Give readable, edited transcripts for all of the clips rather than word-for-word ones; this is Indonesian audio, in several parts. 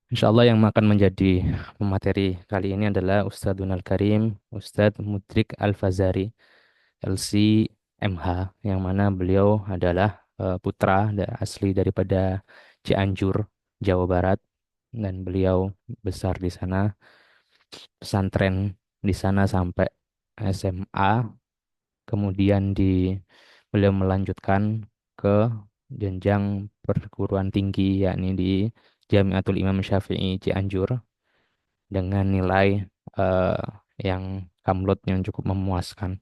Insya Allah yang akan menjadi pemateri kali ini adalah Ustadzul Karim, Ustadz Mudrik Al-Fazari, LC MH, yang mana beliau adalah putra asli daripada Cianjur, Jawa Barat, dan beliau besar di sana, pesantren di sana sampai SMA, kemudian beliau melanjutkan ke jenjang perguruan tinggi yakni di Jamiatul Imam Syafi'i Cianjur dengan nilai eh, yang kamlot yang cukup memuaskan,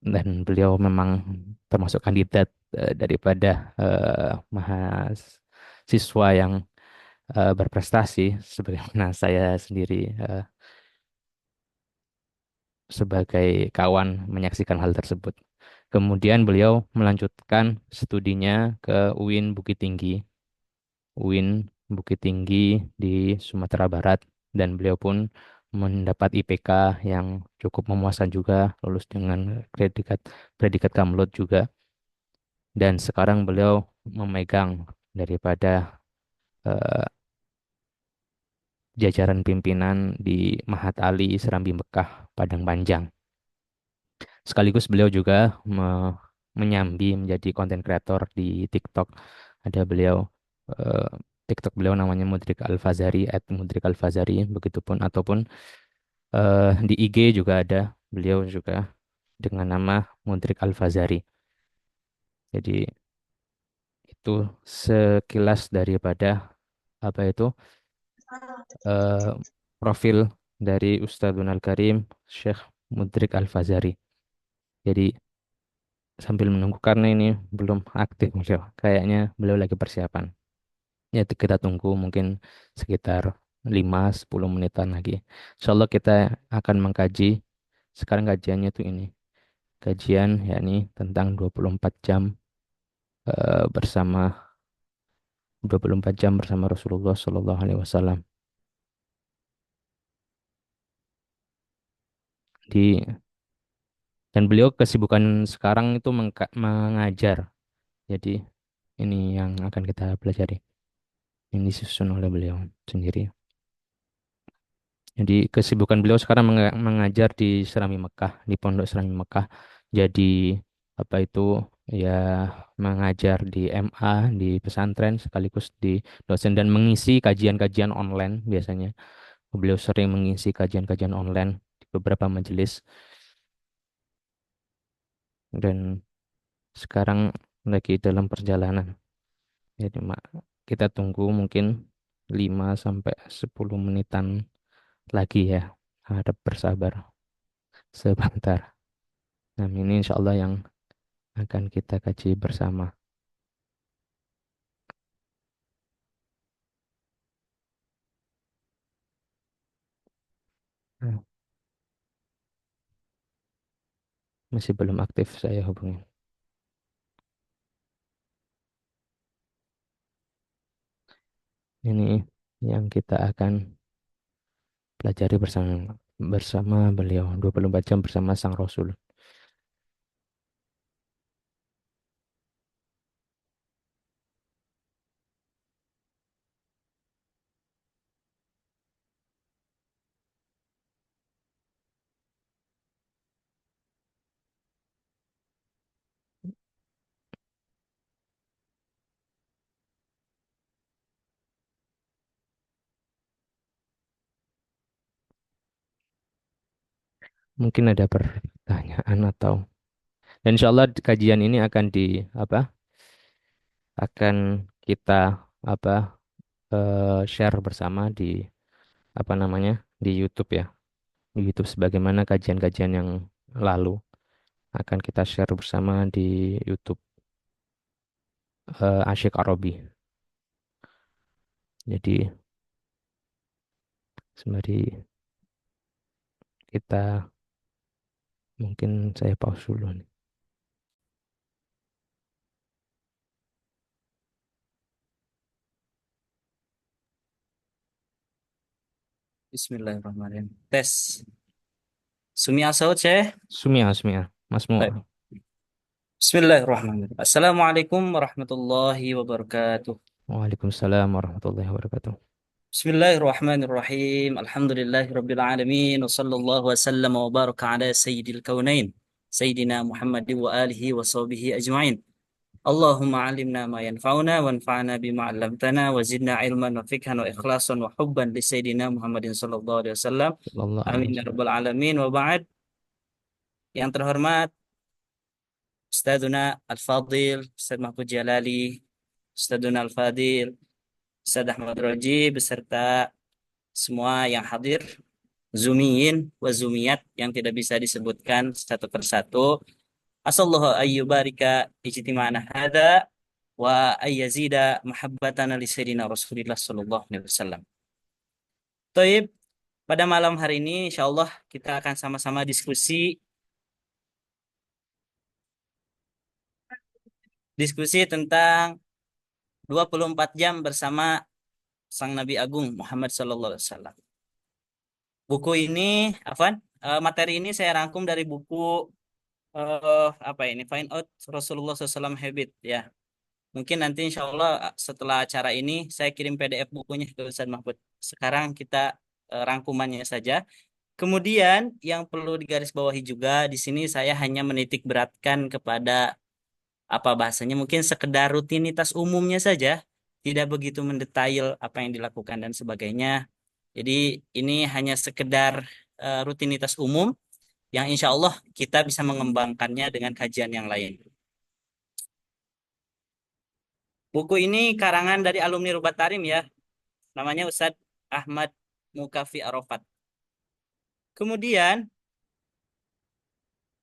dan beliau memang termasuk kandidat daripada mahasiswa yang berprestasi, sebagaimana saya sendiri sebagai kawan menyaksikan hal tersebut. Kemudian beliau melanjutkan studinya ke UIN Bukit Tinggi, UIN Bukit Tinggi di Sumatera Barat, dan beliau pun mendapat IPK yang cukup memuaskan juga, lulus dengan predikat predikat kamlot juga, dan sekarang beliau memegang daripada eh, jajaran pimpinan di Mahat Ali Serambi Mekah Padang Panjang. Sekaligus beliau juga menyambi menjadi konten kreator di TikTok. Ada beliau eh, TikTok beliau namanya Mudrik Al-Fazari, @mudrik_al-fazari, begitupun ataupun di IG juga ada beliau juga dengan nama Mudrik Al-Fazari. Jadi itu sekilas daripada apa itu eh, profil dari Ustadzul Karim Syekh Mudrik Al-Fazari. Jadi sambil menunggu karena ini belum aktif beliau. Kayaknya beliau lagi persiapan. Ya kita tunggu mungkin sekitar 5-10 menitan lagi. Insya Allah kita akan mengkaji. Sekarang kajiannya tuh ini. Kajian yakni tentang 24 jam bersama 24 jam bersama Rasulullah Shallallahu Alaihi Wasallam. Di dan beliau kesibukan sekarang itu mengajar. Jadi ini yang akan kita pelajari. Ini disusun oleh beliau sendiri. Jadi kesibukan beliau sekarang mengajar di Serami Mekah, di Pondok Serami Mekah. Jadi apa itu ya mengajar di MA, di pesantren sekaligus di dosen dan mengisi kajian-kajian online biasanya. Beliau sering mengisi kajian-kajian online di beberapa majelis, dan sekarang lagi dalam perjalanan. Jadi kita tunggu mungkin 5-10 menitan lagi ya. Harap bersabar sebentar. Nah, ini insya Allah yang akan kita kaji bersama. Hmm, Masih belum aktif saya hubungi. Ini yang kita akan pelajari bersama bersama beliau 24 jam bersama Sang Rasul. Mungkin ada pertanyaan atau, dan insya Allah kajian ini akan apa akan kita apa share bersama di apa namanya di YouTube ya, di YouTube sebagaimana kajian-kajian yang lalu akan kita share bersama di YouTube Asyik Arabi. Jadi sembari kita mungkin saya pause dulu nih. Bismillahirrahmanirrahim. Tes. Sumi Asaud, Syekh. Sumia, Sumia, Mas Mu. Baik. Bismillahirrahmanirrahim. Assalamualaikum warahmatullahi wabarakatuh. Waalaikumsalam warahmatullahi wabarakatuh. Bismillahirrahmanirrahim. Alhamdulillahirabbil alamin wa sallallahu wasallam wa baraka ala sayyidil kaunain sayyidina Muhammad wa alihi wa sahbihi ajmain. Allahumma alimna ma yanfa'una wanfa'na bima 'allamtana wa zidna ilman wa fiqhan wa ikhlasan wa hubban li sayyidina Muhammadin sallallahu alaihi wasallam. Sallallahu alaihi Amin ya wasallam. rabbal alamin wa ba'd. Yang terhormat Ustadzuna Al-Fadil, Ustadz Mahfud Jalali, Ustadzuna Al-Fadil, Ustadz Ahmad Roji beserta semua yang hadir, Zumiyin wa Zumiyat yang tidak bisa disebutkan satu persatu. Asallahu ayyubarika ijtima'ana hadha wa ayyazida mahabbatana li sayyidina Rasulillah sallallahu alaihi wasallam. Taib, pada malam hari ini insyaallah kita akan sama-sama diskusi tentang 24 jam bersama Sang Nabi Agung Muhammad sallallahu alaihi wasallam. Buku ini, materi ini saya rangkum dari buku apa ini? Find Out Rasulullah SAW Habit ya. Mungkin nanti insya Allah setelah acara ini saya kirim PDF bukunya ke Ustaz Mahfud. Sekarang kita rangkumannya saja. Kemudian yang perlu digarisbawahi juga di sini saya hanya menitik beratkan kepada apa bahasanya mungkin sekedar rutinitas umumnya saja, tidak begitu mendetail apa yang dilakukan dan sebagainya. Jadi ini hanya sekedar rutinitas umum yang insya Allah kita bisa mengembangkannya dengan kajian yang lain. Buku ini karangan dari alumni Rubat Tarim ya, namanya Ustadz Ahmad Mukafi Arafat. Kemudian,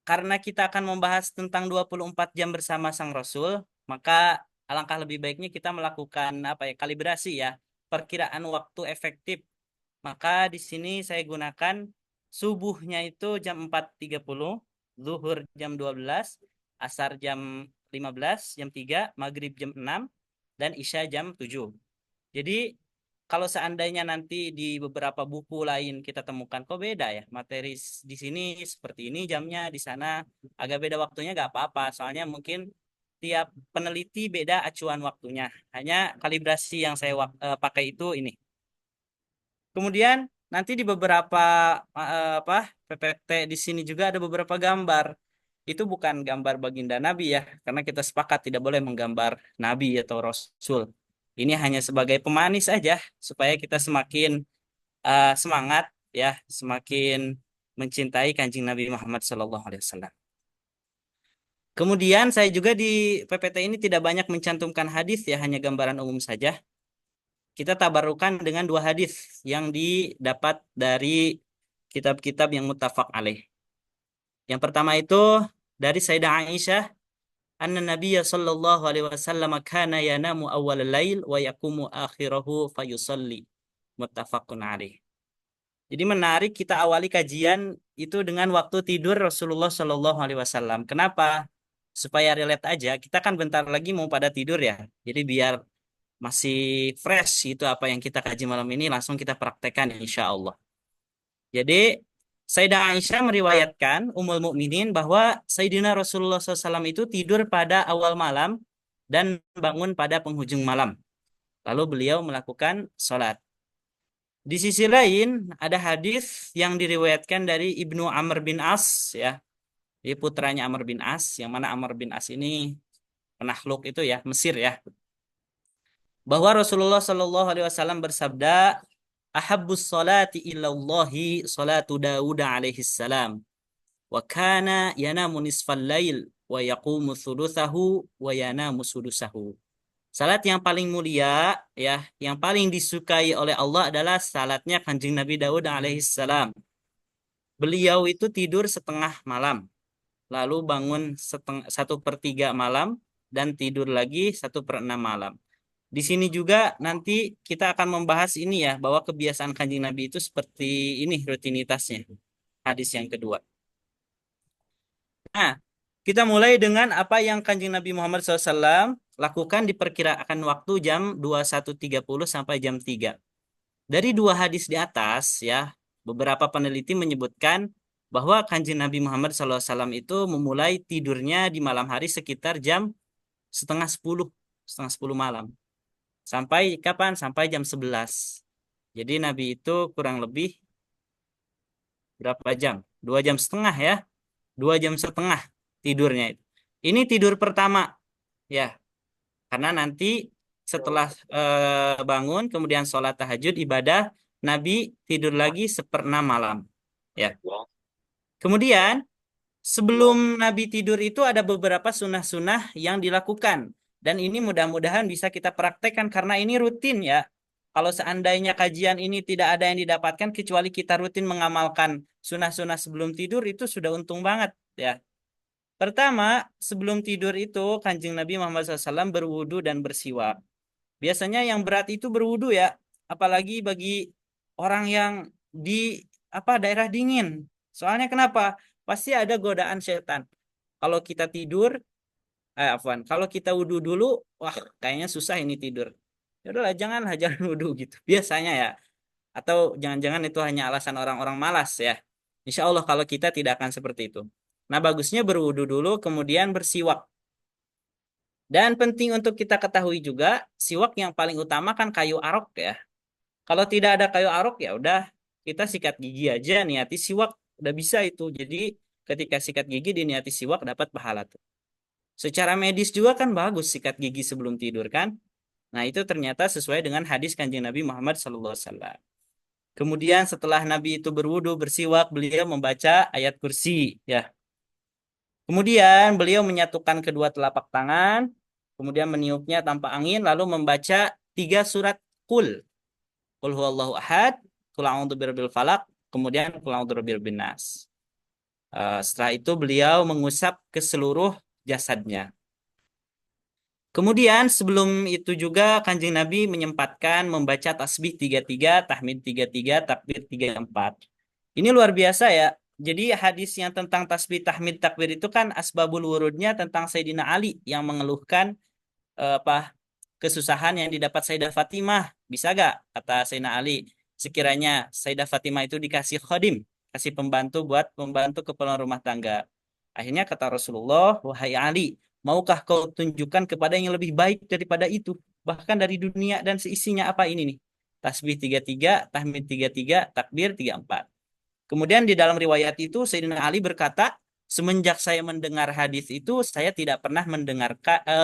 karena kita akan membahas tentang 24 jam bersama Sang Rasul, maka alangkah lebih baiknya kita melakukan apa ya, kalibrasi ya, perkiraan waktu efektif. Maka di sini saya gunakan subuhnya itu jam 4.30, zuhur jam 12, asar jam 15, jam 3, maghrib jam 6, dan isya jam 7. Jadi kalau seandainya nanti di beberapa buku lain kita temukan kok beda ya materi di sini seperti ini jamnya di sana agak beda waktunya nggak apa-apa soalnya mungkin tiap peneliti beda acuan waktunya hanya kalibrasi yang saya pakai itu ini. Kemudian nanti di beberapa apa PPT di sini juga ada beberapa gambar. Itu bukan gambar baginda Nabi ya, karena kita sepakat tidak boleh menggambar Nabi atau Rasul. Ini hanya sebagai pemanis aja supaya kita semakin semangat ya, semakin mencintai Kanjeng Nabi Muhammad SAW. Kemudian saya juga di PPT ini tidak banyak mencantumkan hadis ya, hanya gambaran umum saja. Kita tabarukan dengan dua hadis yang didapat dari kitab-kitab yang muttafaq alaih. Yang pertama itu dari Sayyidah Aisyah, anna Nabiyya sallallahu alaihi wasallam kana yanamu awwal lail wa yaqumu akhirahu fayusalli. Muttafaqun alaih. Jadi menarik kita awali kajian itu dengan waktu tidur Rasulullah sallallahu alaihi wasallam. Kenapa? Supaya relate aja. Kita kan bentar lagi mau pada tidur ya. Jadi biar masih fresh itu apa yang kita kaji malam ini langsung kita praktekkan insya Allah. Jadi Sayyidah Aisyah meriwayatkan Ummul Mukminin bahwa Sayyidina Rasulullah SAW itu tidur pada awal malam dan bangun pada penghujung malam. Lalu beliau melakukan sholat. Di sisi lain ada hadis yang diriwayatkan dari Ibnu Amr bin As ya. Dia putranya Amr bin As yang mana Amr bin As ini penakluk itu ya Mesir ya. Bahwa Rasulullah Shallallahu Alaihi Wasallam bersabda, "Ahabbus salati ilallahi salatu Dawud alaihi salam, wa kana yanamu nisfal lail, wa yaqumu thuluthahu, wa yanamu sudusahu." Salat yang paling mulia, ya, yang paling disukai oleh Allah adalah salatnya Kanjeng Nabi Daud alaihi salam. Beliau itu tidur setengah malam, lalu bangun satu per tiga malam, dan tidur lagi satu per enam malam. Di sini juga nanti kita akan membahas ini ya, bahwa kebiasaan Kanjeng Nabi itu seperti ini rutinitasnya. Hadis yang kedua. Nah, kita mulai dengan apa yang Kanjeng Nabi Muhammad SAW lakukan diperkirakan waktu jam 21.30 sampai jam 3. Dari dua hadis di atas ya, beberapa peneliti menyebutkan bahwa Kanjeng Nabi Muhammad SAW itu memulai tidurnya di malam hari sekitar jam setengah 10 malam. Sampai kapan? Sampai jam 11. Jadi Nabi itu kurang lebih berapa jam? 2 jam setengah ya. 2 jam setengah tidurnya itu. Ini tidur pertama ya. Karena nanti setelah bangun, kemudian sholat tahajud, ibadah, Nabi tidur lagi 1/6 malam. Ya. Kemudian sebelum Nabi tidur itu ada beberapa sunnah-sunnah yang dilakukan. Dan ini mudah-mudahan bisa kita praktekkan karena ini rutin ya. Kalau seandainya kajian ini tidak ada yang didapatkan kecuali kita rutin mengamalkan sunnah-sunnah sebelum tidur itu sudah untung banget ya. Pertama, sebelum tidur itu Kanjeng Nabi Muhammad SAW berwudu dan bersiwak. Biasanya yang berat itu berwudu ya, apalagi bagi orang yang di daerah dingin. Soalnya kenapa? Pasti ada godaan setan. Kalau kita tidur, kalau kita wudu dulu, wah kayaknya susah ini tidur. Ya udahlah, janganlah jangan wudu gitu. Biasanya ya. Atau jangan-jangan itu hanya alasan orang-orang malas ya. Insya Allah kalau kita tidak akan seperti itu. Nah, bagusnya berwudu dulu, kemudian bersiwak. Dan penting untuk kita ketahui juga, siwak yang paling utama kan kayu arok ya. Kalau tidak ada kayu arok ya udah kita sikat gigi aja niati siwak udah bisa itu. Jadi ketika sikat gigi diniati siwak dapat pahala tuh. Secara medis juga kan bagus sikat gigi sebelum tidur kan. Nah, itu ternyata sesuai dengan hadis Kanjeng Nabi Muhammad SAW. Kemudian setelah Nabi itu berwudu, bersiwak, beliau membaca ayat kursi ya. Kemudian beliau menyatukan kedua telapak tangan, kemudian meniupnya tanpa angin, lalu membaca 3 surat Qul. Qul huwallahu ahad, Qul a'udzu birabbil falaq, kemudian Qul a'udzu birabbin nas. Setelah itu beliau mengusap ke seluruh jasadnya. Kemudian sebelum itu juga Kanjeng Nabi menyempatkan membaca tasbih 33, tahmid 33, takbir 34. Ini luar biasa ya. Jadi hadis yang tentang tasbih, tahmid, takbir itu kan asbabul wurudnya tentang Sayyidina Ali yang mengeluhkan kesusahan yang didapat Sayyidah Fatimah. Bisa gak? Kata Sayyidina Ali. Sekiranya Sayyidah Fatimah itu dikasih khodim, kasih pembantu buat membantu keperluan rumah tangga. Akhirnya kata Rasulullah, wahai Ali, maukah kau tunjukkan kepada yang lebih baik daripada itu? Bahkan dari dunia dan seisinya apa ini nih? Tasbih 33, tahmid 33, takbir 34. Kemudian di dalam riwayat itu Sayyidina Ali berkata, semenjak saya mendengar hadis itu, saya tidak pernah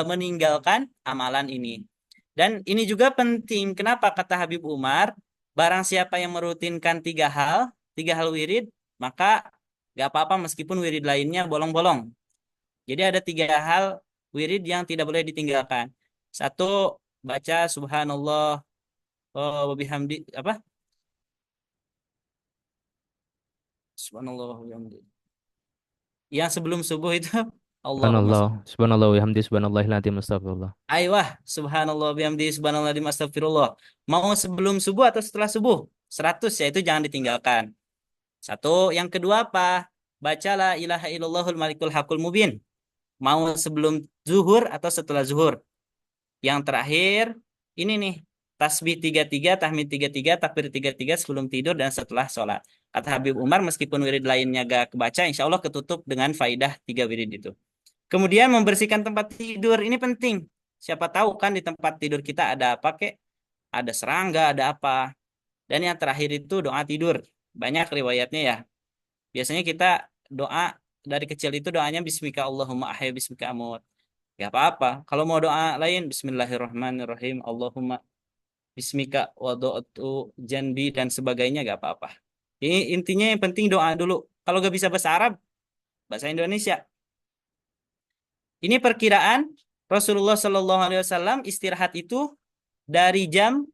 meninggalkan amalan ini. Dan ini juga penting. Kenapa kata Habib Umar, barang siapa yang merutinkan 3 hal wirid, maka gak apa-apa meskipun wirid lainnya bolong-bolong. Jadi ada 3 hal wirid yang tidak boleh ditinggalkan. Satu, baca subhanallah wa bihamdi subhanallah wa bihamdi. Yang sebelum subuh itu Allahumma Subhanallah, subhanallah, wa hamdi, subhanallahil adzim, astagfirullah. Aywah, subhanallah bihamdi subhanallah di astagfirullah. Mau sebelum subuh atau setelah subuh? 100 ya itu jangan ditinggalkan. Satu, yang kedua apa? Bacalah ilaha illallahul malikul hakul mubin. Mau sebelum zuhur atau setelah zuhur? Yang terakhir, ini nih, tasbih 33, tahmid 33, takbir 33 sebelum tidur dan setelah sholat. Kata Habib Umar, meskipun wirid lainnya gak kebaca, insya Allah ketutup dengan faidah 3 wirid itu. Kemudian membersihkan tempat tidur, ini penting. Siapa tahu kan di tempat tidur kita ada apa kek? Ada serangga, ada apa. Dan yang terakhir itu doa tidur. Banyak riwayatnya ya. Biasanya kita doa dari kecil itu doanya Bismika Allahumma ahya bismika amut. Gak apa-apa. Kalau mau doa lain Bismillahirrahmanirrahim. Allahumma bismika wadu'atu janbi dan sebagainya gak apa-apa. Ini intinya yang penting doa dulu. Kalau gak bisa bahasa Arab, bahasa Indonesia. Ini perkiraan Rasulullah Shallallahu Alaihi Wasallam istirahat itu dari jam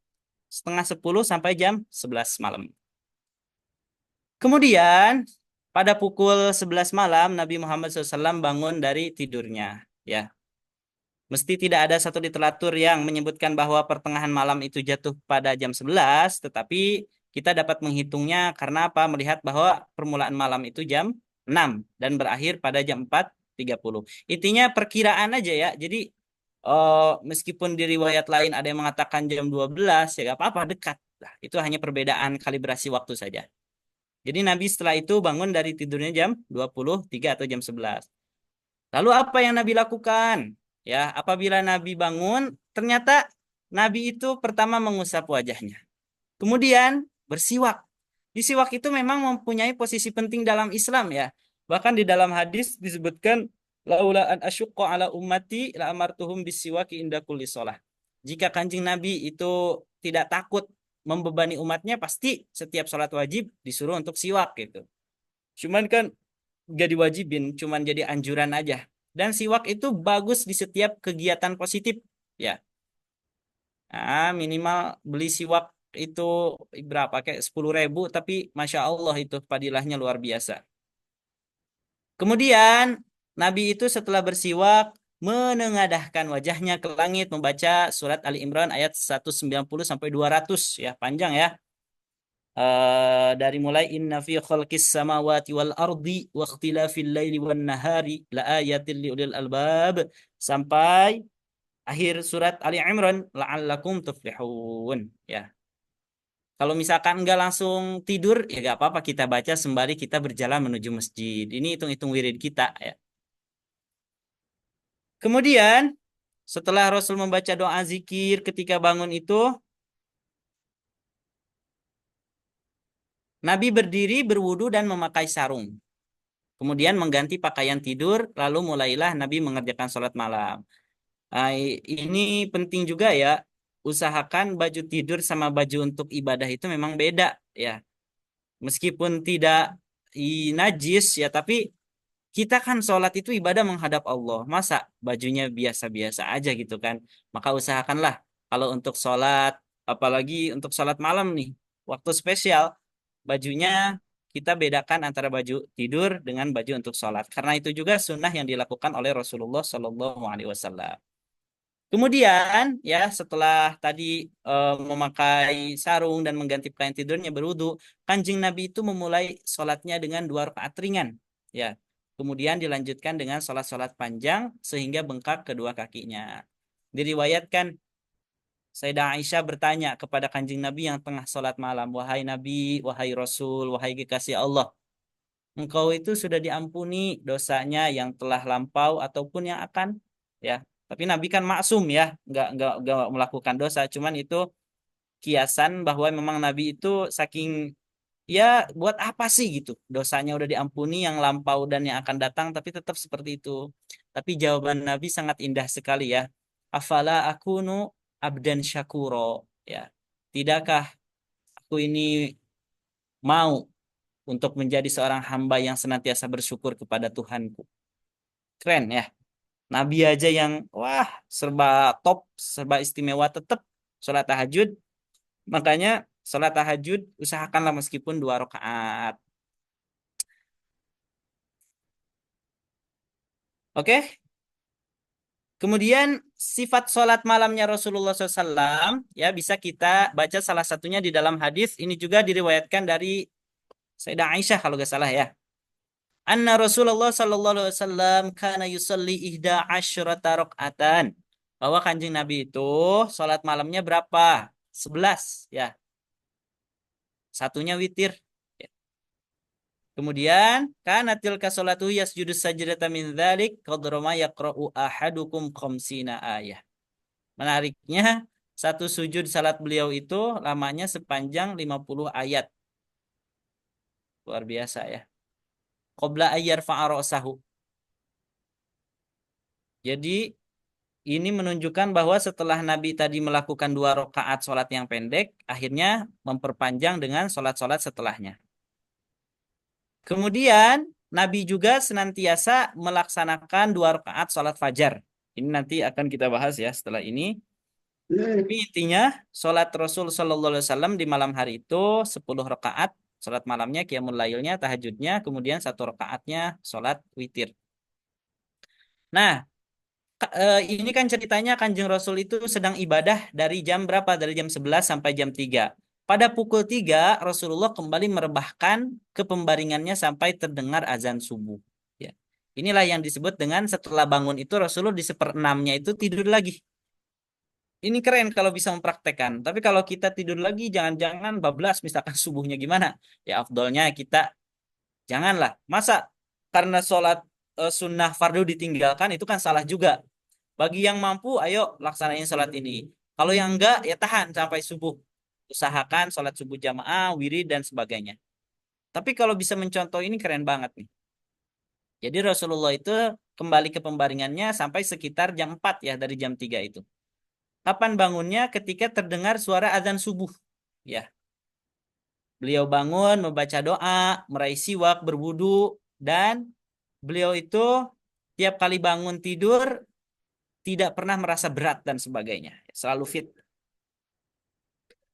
setengah 10 sampai jam 11 malam. Kemudian pada pukul 11 malam Nabi Muhammad SAW bangun dari tidurnya. Ya, mesti tidak ada satu literatur yang menyebutkan bahwa pertengahan malam itu jatuh pada jam 11, tetapi kita dapat menghitungnya karena apa? Melihat bahwa permulaan malam itu jam 6 dan berakhir pada jam 4:30. Intinya perkiraan aja ya. Jadi meskipun di riwayat lain ada yang mengatakan jam 12, ya gak apa-apa dekat. Nah, itu hanya perbedaan kalibrasi waktu saja. Jadi Nabi setelah itu bangun dari tidurnya jam 23 atau jam 11. Lalu apa yang Nabi lakukan? Ya, apabila Nabi bangun, ternyata Nabi itu pertama mengusap wajahnya. Kemudian bersiwak. Di siwak itu memang mempunyai posisi penting dalam Islam ya. Bahkan di dalam hadis disebutkan laula an asyqa ala ummati la amartuhum bisiwaki inda kulli shalah. Jika Kanjeng Nabi itu tidak takut membebani umatnya pasti setiap sholat wajib disuruh untuk siwak gitu. Cuman kan gak diwajibin, cuman jadi anjuran aja. Dan siwak itu bagus di setiap kegiatan positif ya. Minimal beli siwak itu berapa? Kayak 10.000, tapi Masya Allah itu fadilahnya luar biasa. Kemudian Nabi itu setelah bersiwak menengadahkan wajahnya ke langit membaca surat Ali Imran ayat 190 sampai 200 ya, panjang ya. Dari mulai inna fi khalqis samawati wal ardi wa ikhtilafil laili wan nahari la ayatin liulil albab sampai akhir surat Ali Imran la'allakum tuflihun ya. Kalau misalkan enggak langsung tidur, ya gak apa-apa kita baca sembari kita berjalan menuju masjid. Ini hitung-hitung wirid kita ya. Kemudian setelah Rasul membaca doa zikir ketika bangun itu, Nabi berdiri berwudu dan memakai sarung. Kemudian mengganti pakaian tidur, lalu mulailah Nabi mengerjakan sholat malam. Ini penting juga ya. Usahakan baju tidur sama baju untuk ibadah itu memang beda ya. Meskipun tidak najis ya, tapi kita kan sholat itu ibadah menghadap Allah. Masa bajunya biasa-biasa aja gitu kan. Maka usahakanlah kalau untuk sholat, apalagi untuk sholat malam nih, waktu spesial, bajunya kita bedakan antara baju tidur dengan baju untuk sholat. Karena itu juga sunnah yang dilakukan oleh Rasulullah Shallallahu Alaihi Wasallam. Kemudian ya setelah tadi memakai sarung dan mengganti pakaian tidurnya berwudu, Kanjeng Nabi itu memulai sholatnya dengan 2 rakaat ringan. Ya, kemudian dilanjutkan dengan sholat-sholat panjang sehingga bengkak kedua kakinya. Diriwayatkan Sayyidah Aisyah bertanya kepada Kanjeng Nabi yang tengah sholat malam, wahai Nabi, wahai Rasul, wahai kekasih Allah, engkau itu sudah diampuni dosanya yang telah lampau ataupun yang akan ya. Tapi Nabi kan maksum ya, nggak melakukan dosa. Cuman itu kiasan bahwa memang Nabi itu saking ya buat apa sih gitu. Dosanya udah diampuni yang lampau dan yang akan datang tapi tetap seperti itu. Tapi jawaban Nabi sangat indah sekali ya. Afala akunu abdan syakuro ya. Tidakkah aku ini mau untuk menjadi seorang hamba yang senantiasa bersyukur kepada Tuhanku. Keren ya. Nabi aja yang wah serba top, serba istimewa tetap sholat tahajud. Makanya sholat tahajud usahakanlah meskipun 2 rakaat. Oke. Kemudian sifat sholat malamnya Rasulullah SAW ya bisa kita baca salah satunya di dalam hadis. Ini juga diriwayatkan dari Sayyidah Aisyah kalau nggak salah ya. Anna Rasulullah sallallahu alaihi wasallam kana yusalli ihda asyrata rakaatan. Bahwa Kanjeng Nabi itu salat malamnya berapa? 11 ya. Satunya witir. Ya. Kemudian kana tilka salatu yasjudu sajdata min dzalik qadrama yaqra'u ahadukum khamsina ayah. Menariknya satu sujud salat beliau itu lamanya sepanjang 50 ayat. Luar biasa ya. Qabla ayyar fa'arasahu. Jadi ini menunjukkan bahwa setelah Nabi tadi melakukan 2 rakaat sholat yang pendek, akhirnya memperpanjang dengan sholat-sholat setelahnya. Kemudian Nabi juga senantiasa melaksanakan 2 rakaat sholat fajar. Ini nanti akan kita bahas ya setelah ini. Tapi intinya sholat Rasul Shallallahu Alaihi Wasallam di malam hari itu 10 rakaat sholat malamnya, qiyamul lailnya, tahajudnya, kemudian 1 rakaatnya sholat witir. Nah, ini kan ceritanya Kanjeng Rasul itu sedang ibadah dari jam berapa? Dari jam 11 sampai jam 3. Pada pukul 3, Rasulullah kembali merebahkan ke pembaringannya sampai terdengar azan subuh. Ya. Inilah yang disebut dengan setelah bangun itu Rasulullah di 1/6-nya itu tidur lagi. Ini keren kalau bisa mempraktekkan. Tapi kalau kita tidur lagi, jangan-jangan bablas misalkan subuhnya gimana. Ya afdolnya kita janganlah. Masa karena sholat sunnah fardu ditinggalkan itu kan salah juga. Bagi yang mampu, ayo laksanain sholat ini. Kalau yang enggak, ya tahan sampai subuh. Usahakan sholat subuh jamaah, wirid, dan sebagainya. Tapi kalau bisa mencontoh ini keren banget nih. Jadi Rasulullah itu kembali ke pembaringannya sampai sekitar jam 4 ya dari jam 3 itu. Kapan bangunnya? Ketika terdengar suara azan subuh. Ya, beliau bangun, membaca doa, meraih siwak, berwudu, dan beliau itu tiap kali bangun tidur tidak pernah merasa berat dan sebagainya. Selalu fit.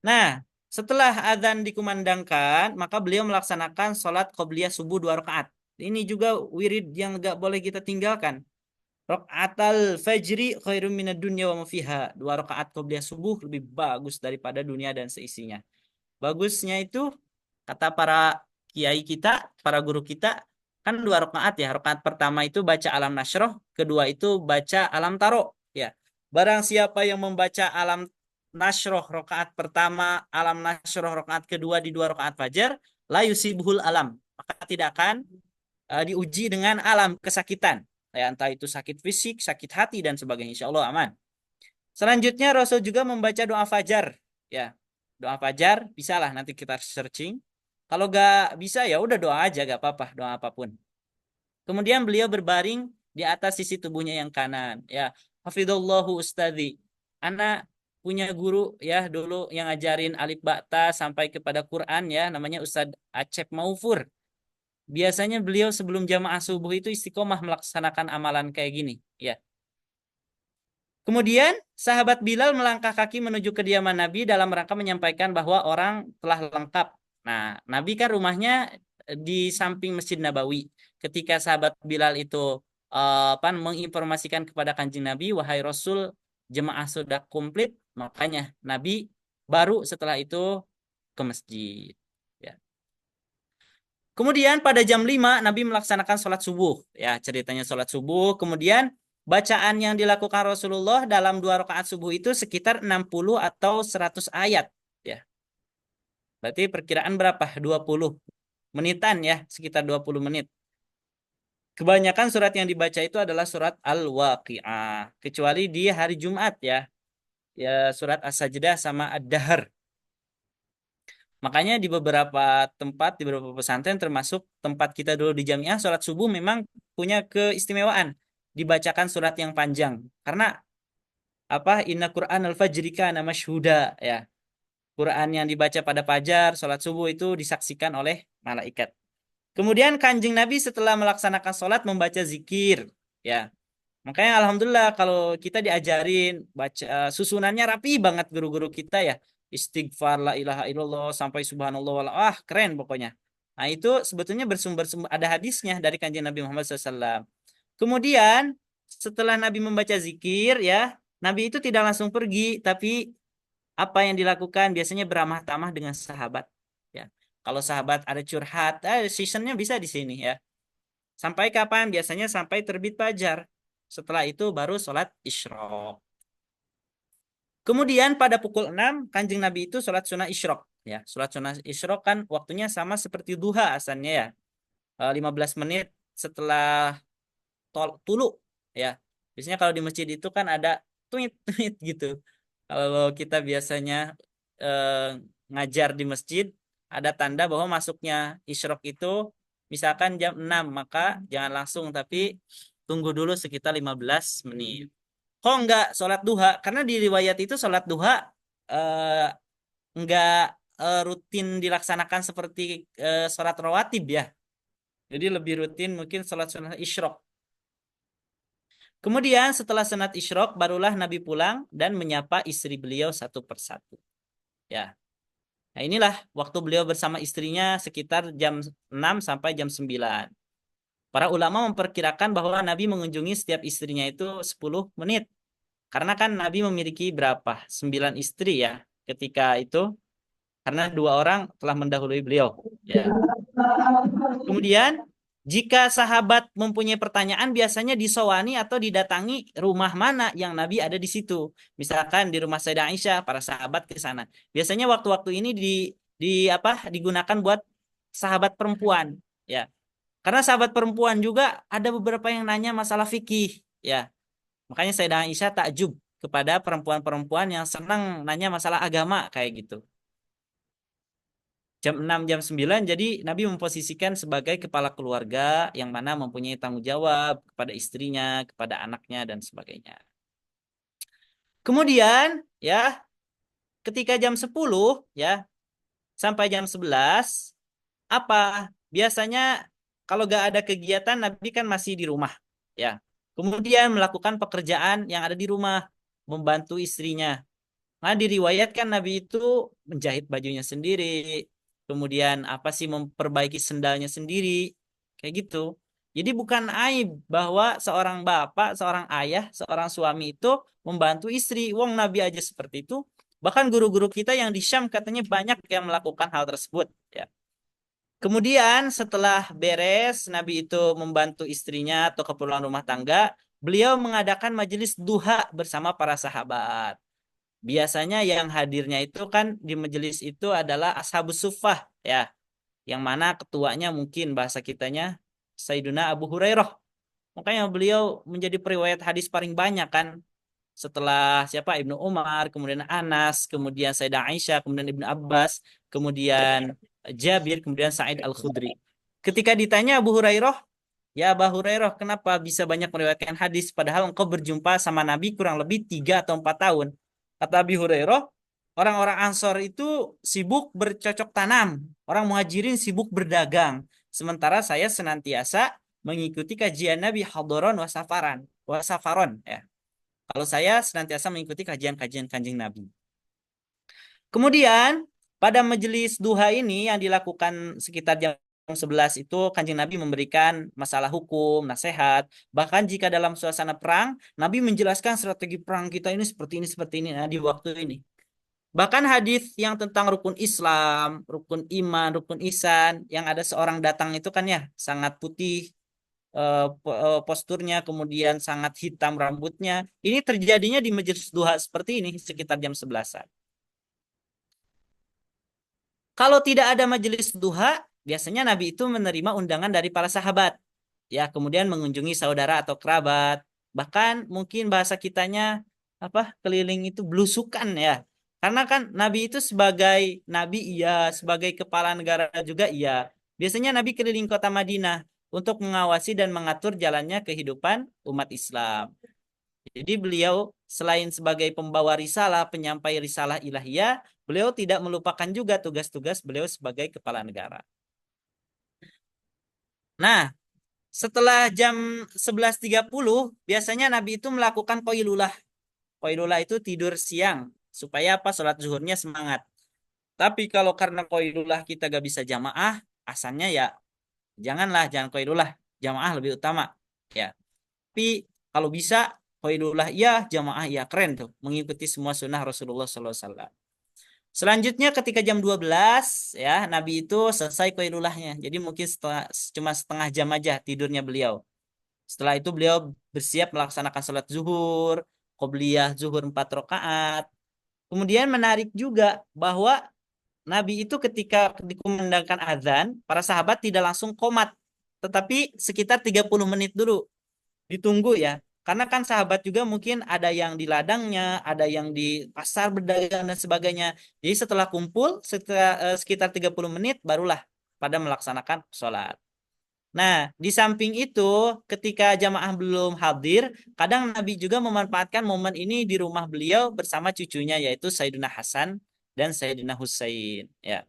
Nah, setelah azan dikumandangkan, maka beliau melaksanakan sholat qobliyah subuh 2 rakaat. Ini juga wirid yang gak boleh kita tinggalkan. Rakaatal fajri khairum minad dunya wa ma fiha. 2 rakaat qobliyah subuh lebih bagus daripada dunia dan seisinya. Bagusnya itu kata para kiai kita, para guru kita, kan 2 rakaat ya. Rakaat pertama itu baca alam nasroh, kedua itu baca alam taro. Ya, barang siapa yang membaca alam nasroh rakaat pertama, alam nasroh rakaat kedua di 2 rakaat fajar, la yusibhul alam, maka tidak akan diuji dengan alam kesakitan. Ya, entah itu sakit fisik, sakit hati dan sebagainya. Insya Allah aman. Selanjutnya Rasul juga membaca doa fajar. Ya, doa fajar bisalah nanti kita searching. Kalau gak bisa ya udah doa aja gak apa-apa, doa apapun. Kemudian beliau berbaring di atas sisi tubuhnya yang kanan. Ya, hafidhullahu ustadzi. Anak punya guru ya dulu yang ngajarin alif bakta sampai kepada Quran ya, namanya Ustadz Acep Maufur. Biasanya beliau sebelum jamaah subuh itu istiqomah melaksanakan amalan kayak gini. Ya, kemudian sahabat Bilal melangkah kaki menuju kediaman Nabi dalam rangka menyampaikan bahwa orang telah lengkap. Nah, Nabi kan rumahnya di samping Masjid Nabawi. Ketika sahabat Bilal itu menginformasikan kepada Kanjeng Nabi, wahai Rasul, jemaah sudah komplit, makanya Nabi baru setelah itu ke masjid. Ya. Kemudian pada jam 5 Nabi melaksanakan sholat subuh. Ya, ceritanya sholat subuh. Kemudian bacaan yang dilakukan Rasulullah dalam 2 rakaat subuh itu sekitar 60 atau 100 ayat. Ya, berarti perkiraan berapa? 20 menitan ya, sekitar 20 menit. Kebanyakan surat yang dibaca itu adalah surat Al-Waqi'ah. Kecuali di hari Jumat ya. Ya, surat As-Sajdah sama Ad-Dahr. Makanya di beberapa tempat, di beberapa pesantren termasuk tempat kita dulu di Jamiah, sholat subuh memang punya keistimewaan. Dibacakan surat yang panjang. Karena apa? Inna Qur'an al-fajri kana masyhuda ya. Quran yang dibaca pada fajar, sholat subuh itu disaksikan oleh malaikat. Kemudian Kanjeng Nabi setelah melaksanakan sholat membaca zikir. Ya. Makanya alhamdulillah kalau kita diajarin baca susunannya rapi banget guru-guru kita ya. Istighfar la ilaha illallah sampai subhanallah keren pokoknya. Nah, itu sebetulnya bersumber ada hadisnya dari Kanjeng Nabi Muhammad SAW. Kemudian setelah Nabi membaca zikir ya, Nabi itu tidak langsung pergi, tapi apa yang dilakukan biasanya beramah tamah dengan sahabat ya. Kalau sahabat ada curhat, seasonnya bisa di sini ya. Sampai kapan? Biasanya sampai terbit fajar. Setelah itu baru sholat isyraq. Kemudian pada pukul 6, Kanjeng Nabi itu sholat sunnah isyraq. Ya, sholat sunnah isyraq kan waktunya sama seperti duha asalnya ya. 15 menit setelah tulu ya. Biasanya kalau di masjid itu kan ada tweet gitu. Kalau kita biasanya eh, ngajar di masjid ada tanda bahwa masuknya isyraq itu misalkan jam 6, maka jangan langsung tapi tunggu dulu sekitar 15 menit. Kok enggak sholat duha? Karena di riwayat itu sholat duha eh, enggak rutin dilaksanakan seperti sholat rawatib ya. Jadi lebih rutin mungkin sholat sunnah isyraq. Kemudian setelah sunat isyraq barulah Nabi pulang dan menyapa istri beliau satu persatu. Ya. Nah, inilah waktu beliau bersama istrinya sekitar jam 6 sampai jam 9. Para ulama memperkirakan bahwa Nabi mengunjungi setiap istrinya itu 10 menit. Karena kan Nabi memiliki berapa? 9 istri ya ketika itu. Karena 2 orang telah mendahului beliau. Ya. Kemudian, jika sahabat mempunyai pertanyaan, biasanya disowani atau didatangi rumah mana yang Nabi ada di situ. Misalkan di rumah Sayyidah Aisyah, para sahabat ke sana. Biasanya waktu-waktu ini digunakan buat sahabat perempuan, ya. Karena sahabat perempuan juga ada beberapa yang nanya masalah fikih, ya. Makanya Sayyidah Aisyah takjub kepada perempuan-perempuan yang senang nanya masalah agama kayak gitu. Jam 6 jam 9 jadi Nabi memposisikan sebagai kepala keluarga yang mana mempunyai tanggung jawab kepada istrinya, kepada anaknya dan sebagainya. Kemudian ya ketika jam 10 ya sampai jam 11 apa? Biasanya kalau gak ada kegiatan Nabi kan masih di rumah ya. Kemudian melakukan pekerjaan yang ada di rumah, membantu istrinya. Nah, diriwayatkan Nabi itu menjahit bajunya sendiri, kemudian apa sih memperbaiki sendalnya sendiri, kayak gitu. Jadi bukan aib bahwa seorang bapak, seorang ayah, seorang suami itu membantu istri. Wong Nabi aja seperti itu. Bahkan guru-guru kita yang di Syam katanya banyak yang melakukan hal tersebut. Ya. Kemudian setelah beres, Nabi itu membantu istrinya atau keperluan rumah tangga, beliau mengadakan majelis duha bersama para sahabat. Biasanya yang hadirnya itu kan di majelis itu adalah Ashabus Suffah ya, yang mana ketuanya mungkin bahasa kitanya Sayyiduna Abu Hurairah. Makanya beliau menjadi periwayat hadis paling banyak kan setelah siapa Ibnu Umar, kemudian Anas, kemudian Sayyidah Aisyah, kemudian Ibnu Abbas, kemudian Jabir, kemudian Sa'id Al-Khudri. Ketika ditanya Abu Hurairah, ya Abu Hurairah, kenapa bisa banyak meriwayatkan hadis padahal engkau berjumpa sama Nabi kurang lebih 3 atau 4 tahun? Kata Abu Hurairah, orang-orang Ansor itu sibuk bercocok tanam, orang Muhajirin sibuk berdagang. Sementara saya senantiasa mengikuti kajian Nabi Hadaron wasafaran, wasafaron ya. Kalau saya senantiasa mengikuti kajian-kajian kanjeng Nabi. Kemudian pada majelis duha ini yang dilakukan sekitar jam 11 itu kanjeng Nabi memberikan masalah hukum, nasihat. Bahkan jika dalam suasana perang, Nabi menjelaskan strategi perang kita ini seperti ini, nah, di waktu ini. Bahkan hadis yang tentang rukun Islam, rukun iman, rukun ihsan, yang ada seorang datang itu kan ya sangat putih, posturnya, kemudian sangat hitam rambutnya. Ini terjadinya di majelis duha seperti ini sekitar jam 11-an. Kalau tidak ada majelis duha, biasanya Nabi itu menerima undangan dari para sahabat. Ya, kemudian mengunjungi saudara atau kerabat. Bahkan mungkin bahasa kitanya apa? Keliling itu belusukan ya. Karena kan Nabi itu sebagai nabi iya, sebagai kepala negara juga iya. Biasanya Nabi keliling kota Madinah untuk mengawasi dan mengatur jalannya kehidupan umat Islam. Jadi beliau selain sebagai pembawa risalah, penyampai risalah ilahiyah, beliau tidak melupakan juga tugas-tugas beliau sebagai kepala negara. Nah, setelah jam 11.30, biasanya Nabi itu melakukan qoilulah. Qoilulah itu tidur siang, supaya apa? Sholat zuhurnya semangat. Tapi kalau karena qoilulah kita gak bisa jamaah, asalnya ya jangan qoilulah. Jamaah lebih utama. Ya. Tapi kalau bisa qailullah ya, jamaah ya, keren tuh mengikuti semua sunnah Rasulullah SAW. Selanjutnya ketika jam 12 ya Nabi itu selesai qailullahnya. Jadi mungkin cuma setengah jam aja tidurnya beliau. Setelah itu beliau bersiap melaksanakan sholat zuhur, qobliyah zuhur 4 rakaat. Kemudian menarik juga bahwa Nabi itu ketika dikumandangkan azan, para sahabat tidak langsung qomat, tetapi sekitar 30 menit dulu ditunggu ya. Karena kan sahabat juga mungkin ada yang di ladangnya, ada yang di pasar berdagang dan sebagainya. Jadi setelah kumpul sekitar 30 menit barulah pada melaksanakan sholat. Nah, di samping itu ketika jamaah belum hadir, kadang Nabi juga memanfaatkan momen ini di rumah beliau bersama cucunya yaitu Sayyidina Hasan dan Sayyidina Husain ya.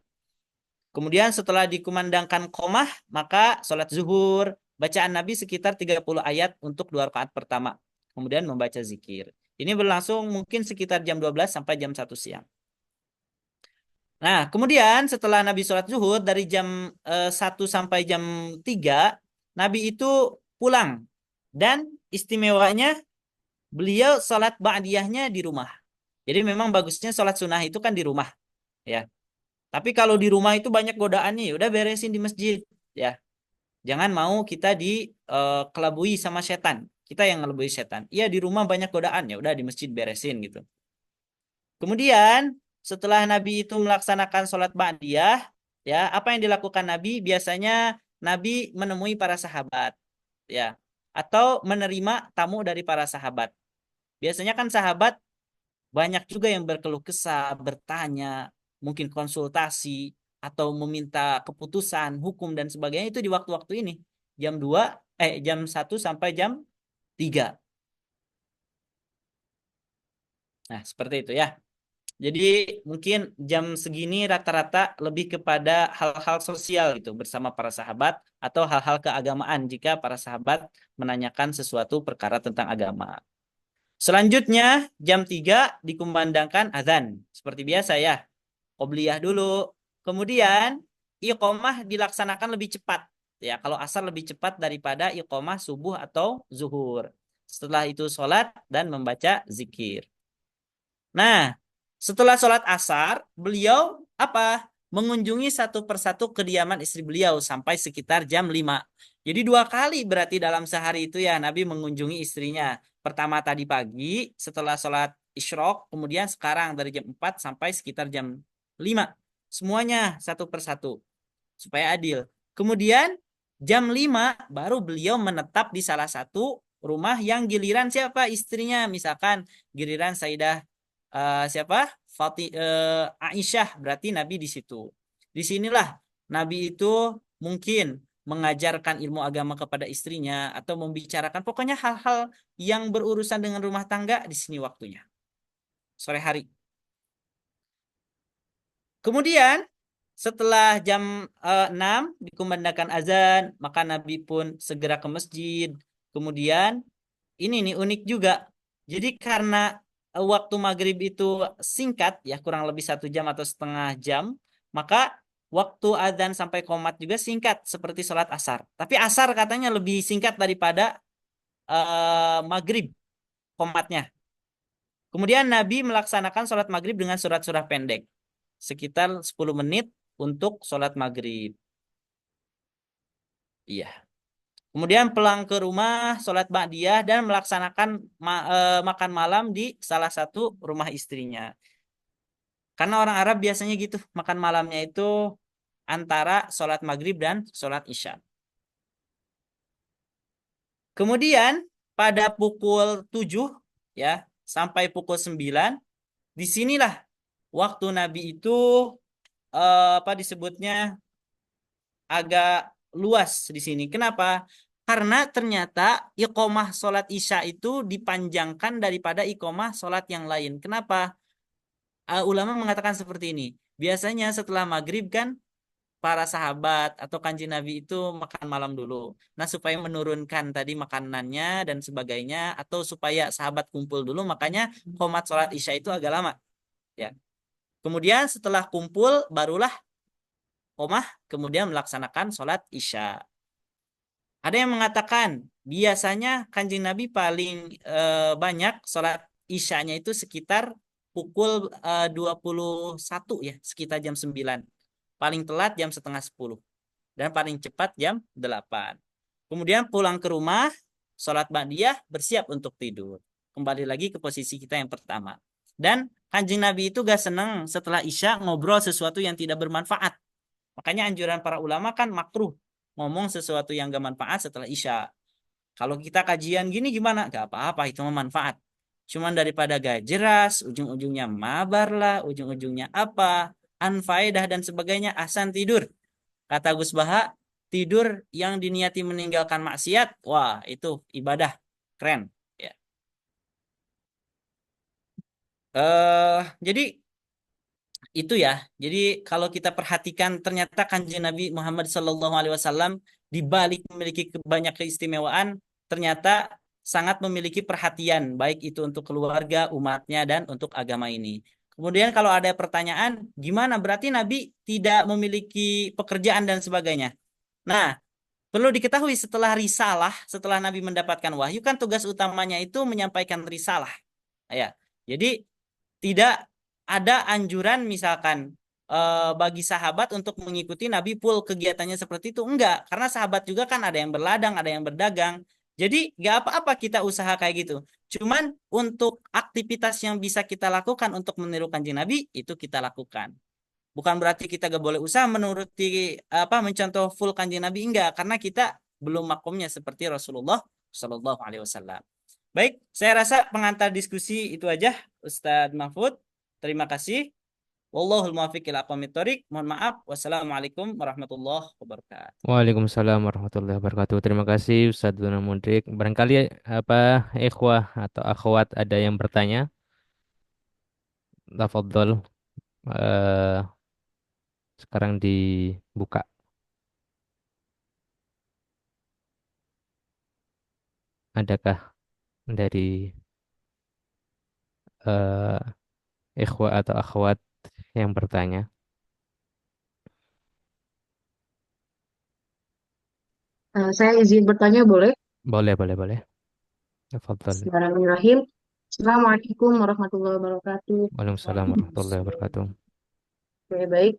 Kemudian setelah dikumandangkan qomah, maka sholat zuhur, bacaan Nabi sekitar 30 ayat untuk 2 rakaat pertama. Kemudian membaca zikir. Ini berlangsung mungkin sekitar jam 12 sampai jam 1 siang. Nah, kemudian setelah Nabi sholat zuhur dari jam 1 sampai jam 3, Nabi itu pulang. Dan istimewanya beliau sholat ba'diyahnya di rumah. Jadi memang bagusnya sholat sunnah itu kan di rumah. Ya. Tapi kalau di rumah itu banyak godaannya, ya udah beresin di masjid, ya. Jangan mau kita kelabui sama setan. Kita yang ngelabui setan. Iya di rumah banyak godaan, ya udah di masjid beresin gitu. Kemudian setelah Nabi itu melaksanakan sholat ba'diyah, ya apa yang dilakukan Nabi? Biasanya Nabi menemui para sahabat, ya, atau menerima tamu dari para sahabat. biasanya kan sahabat banyak juga yang berkeluh kesah, bertanya, mungkin konsultasi, atau meminta keputusan, hukum, dan sebagainya itu di waktu-waktu ini. Jam 1 sampai jam 3. Nah, seperti itu ya. Jadi mungkin jam segini rata-rata lebih kepada hal-hal sosial gitu bersama para sahabat atau hal-hal keagamaan jika para sahabat menanyakan sesuatu perkara tentang agama. Selanjutnya jam 3 dikumandangkan azan. Seperti biasa ya, qobliyah dulu. Kemudian iqomah dilaksanakan lebih cepat. Ya, kalau asar lebih cepat daripada iqomah subuh atau zuhur. Setelah itu sholat dan membaca zikir. Nah, setelah sholat asar, beliau apa? Mengunjungi satu persatu kediaman istri beliau sampai sekitar jam 5. Jadi 2 kali berarti dalam sehari itu ya Nabi mengunjungi istrinya. Pertama tadi pagi setelah sholat isyrok, kemudian sekarang dari jam 4 sampai sekitar jam 5. Semuanya satu persatu supaya adil. Kemudian jam 5 baru beliau menetap di salah satu rumah yang giliran siapa istrinya. Misalkan giliran Sayyidah siapa? Aisyah, berarti Nabi di situ. Disinilah Nabi itu mungkin mengajarkan ilmu agama kepada istrinya atau membicarakan pokoknya hal-hal yang berurusan dengan rumah tangga di sini waktunya. Sore hari. Kemudian setelah jam 6 dikumandangkan azan, maka Nabi pun segera ke masjid. Kemudian ini nih unik juga. Jadi karena waktu maghrib itu singkat ya kurang lebih 1 jam atau setengah jam, maka waktu adzan sampai qomat juga singkat seperti sholat asar. Tapi asar katanya lebih singkat daripada maghrib qomatnya. Kemudian Nabi melaksanakan sholat maghrib dengan surat-surah pendek sekitar 10 menit untuk sholat maghrib. Iya. Kemudian pulang ke rumah, sholat ba'diyah dan melaksanakan makan malam di salah satu rumah istrinya. Karena orang Arab biasanya gitu, makan malamnya itu antara sholat maghrib dan sholat isya. Kemudian pada pukul 7 ya sampai pukul 9, disinilah waktu Nabi itu apa disebutnya agak luas di sini. Kenapa? Karena ternyata iqomah sholat isya itu dipanjangkan daripada iqomah sholat yang lain. Kenapa? Ulama mengatakan seperti ini. Biasanya setelah maghrib kan para sahabat atau kanjeng Nabi itu makan malam dulu. Nah supaya menurunkan tadi makanannya dan sebagainya atau supaya sahabat kumpul dulu, makanya qomat sholat isya itu agak lama. Ya. Kemudian setelah kumpul barulah qomah kemudian melaksanakan sholat isya. Ada yang mengatakan biasanya kanjeng Nabi paling banyak sholat isyanya itu sekitar pukul 21 ya, sekitar jam 9. Paling telat jam setengah 10. Dan paling cepat jam 8. Kemudian pulang ke rumah, sholat ba'diyah, bersiap untuk tidur. Kembali lagi ke posisi kita yang pertama. Dan kanjeng Nabi itu gak senang setelah isya ngobrol sesuatu yang tidak bermanfaat. Makanya anjuran para ulama kan makruh ngomong sesuatu yang gak manfaat setelah isya. Kalau kita kajian gini gimana? Gak apa-apa, itu manfaat. Cuman daripada gak jelas, ujung-ujungnya mabar lah, ujung-ujungnya apa, anfaedah dan sebagainya, ahsan tidur. Kata Gus Baha, tidur yang diniati meninggalkan maksiat, wah itu ibadah. Keren. Ya. Jadi itu ya. Jadi kalau kita perhatikan ternyata kanjeng Nabi Muhammad SAW di balik memiliki banyak keistimewaan, ternyata sangat memiliki perhatian baik itu untuk keluarga, umatnya dan untuk agama ini. Kemudian kalau ada pertanyaan, gimana berarti Nabi tidak memiliki pekerjaan dan sebagainya? Nah, perlu diketahui setelah risalah, setelah Nabi mendapatkan wahyu kan tugas utamanya itu menyampaikan risalah. Ya. Jadi tidak ada anjuran misalkan bagi sahabat untuk mengikuti Nabi full kegiatannya seperti itu. Enggak, karena sahabat juga kan ada yang berladang, ada yang berdagang. Jadi nggak apa-apa kita usaha kayak gitu. Cuman untuk aktivitas yang bisa kita lakukan untuk meniru kanjeng Nabi, itu kita lakukan. Bukan berarti kita gak boleh usaha menuruti apa mencontoh full kanjeng Nabi, enggak, karena kita belum makomnya seperti Rasulullah Shallallahu Alaihi Wasallam. Baik, saya rasa pengantar diskusi itu aja, Ustadz Mahfud. Terima kasih. Wallahul muwaffiq ila aqwamit thoriq. Mohon maaf. Wassalamualaikum warahmatullahi wabarakatuh. Waalaikumsalam warahmatullahi wabarakatuh. Terima kasih Ustadz Duna Mudrik. Barangkali apa ikhwah atau akhwat ada yang bertanya? Tafadhol. eh Sekarang dibuka. Adakah dari eh ikhwah atau akhwat yang bertanya? Saya izin bertanya boleh? Boleh, boleh, boleh. Tafadhol. Bismillahirrahmanirrahim. Assalamualaikum warahmatullahi wabarakatuh. Waalaikumsalam warahmatullahi wabarakatuh. Oke, baik.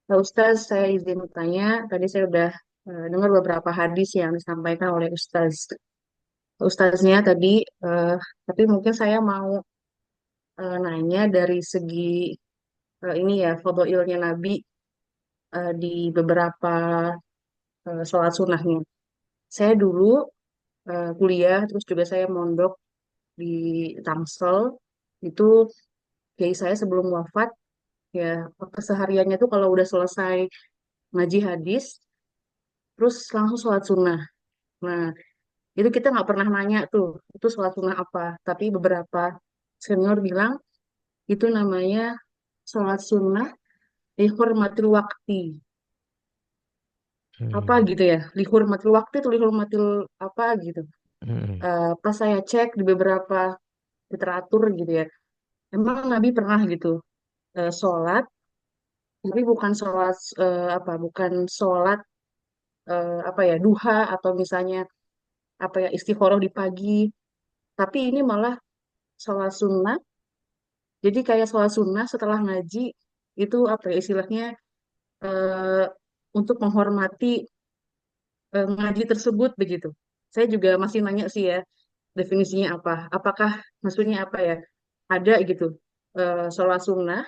Pak Ustaz, saya izin bertanya. Tadi saya sudah dengar beberapa hadis yang disampaikan oleh Ustaznya tadi, eh, tapi mungkin saya mau nanya dari segi ini ya, fadhailnya Nabi di beberapa sholat sunnahnya. Saya dulu kuliah, terus juga saya mondok di Tangsel. Itu kiai saya sebelum wafat, ya kesehariannya tuh kalau udah selesai ngaji hadis terus langsung sholat sunnah. Nah, itu kita nggak pernah nanya tuh itu sholat sunnah apa, tapi beberapa senior bilang itu namanya sholat sunnah lihurmatil wakti, apa Hmm. gitu ya, lihurmatil wakti atau lihurmatil apa gitu. Hmm. Pas saya cek di beberapa literatur gitu ya, emang Nabi pernah gitu sholat, tapi bukan sholat apa, bukan sholat apa ya, duha atau misalnya apa ya, istikharah di pagi, tapi ini malah sholat sunnah. Jadi kayak sholat sunnah setelah ngaji itu apa ya istilahnya, eh, untuk menghormati ngaji tersebut begitu. Saya juga masih nanya sih ya definisinya apa. Apakah maksudnya apa ya? Ada gitu sholat sunnah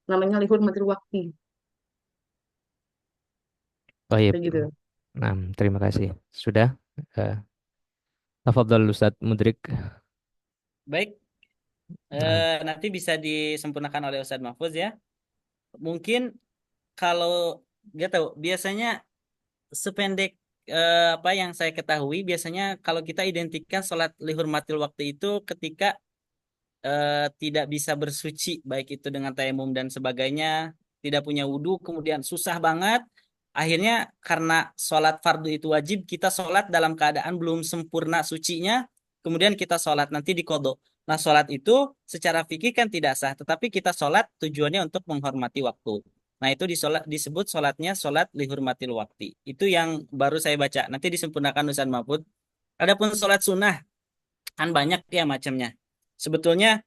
namanya lihurmatil wakti Baik. begitu. Nah, terima kasih. Sudah. Eh, Tafadhol Ustadz Mudrik. Baik, Nah, nanti bisa disempurnakan oleh Ustadz Mahfuz ya. Mungkin kalau nggak tahu, biasanya sependek apa yang saya ketahui, biasanya kalau kita identikan sholat lihurmatil waktu itu ketika tidak bisa bersuci, baik itu dengan tayamum dan sebagainya, tidak punya wudhu, kemudian susah banget. Akhirnya karena sholat fardu itu wajib, kita sholat dalam keadaan belum sempurna sucinya, kemudian kita sholat nanti dikodok. Nah, sholat itu secara fikih kan tidak sah, tetapi kita sholat tujuannya untuk menghormati waktu. Nah, itu disebut sholatnya sholat lihurmatil wakti. Itu yang baru saya baca. Nanti disempurnakan Ustaz Mahfud. Adapun sholat sunnah, kan banyak ya macamnya. Sebetulnya